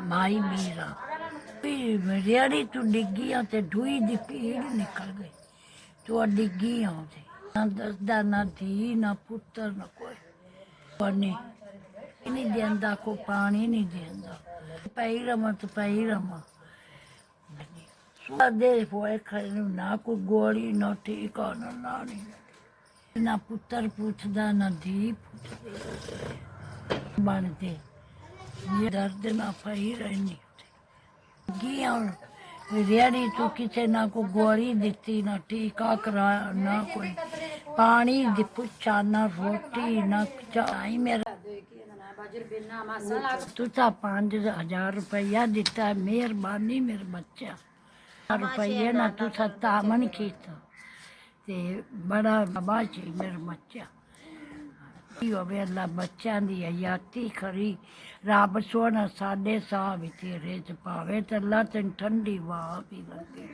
माई मीरा रेड़ी तू डिगी आ ते ढूई दी पीड़ निकल गई। तू डिगी आ ना दसदा ना धी ना पुत्र ना कोई पानी नहीं देंदा, को पानी नहीं देंदा। पई रमा तो पई रमा दे पोए खाने ना कोई गोली ना टीका ना नानी ना पुत्र पूछदा ना धी पूछदी बनते ये दर्द ना पई रहनी रेड़ी तू किसे ना को गोली दिती ना टीका कराया ना कोई पानी दी पुछा ना रोटी ना चाय मेरा तुझा 5,000 रुपया दिता है मेहरबानी मेरे बच्चा रुपये ना तुझा तामन किया ते बड़ा बाबाजी मेरा बच्चा होवे अल्लाह बच्चों की हयाती खरी रब सोना साडे साह भी तेरे च पावे ते अल्लाह तेन ठंडी वाह भी लगे।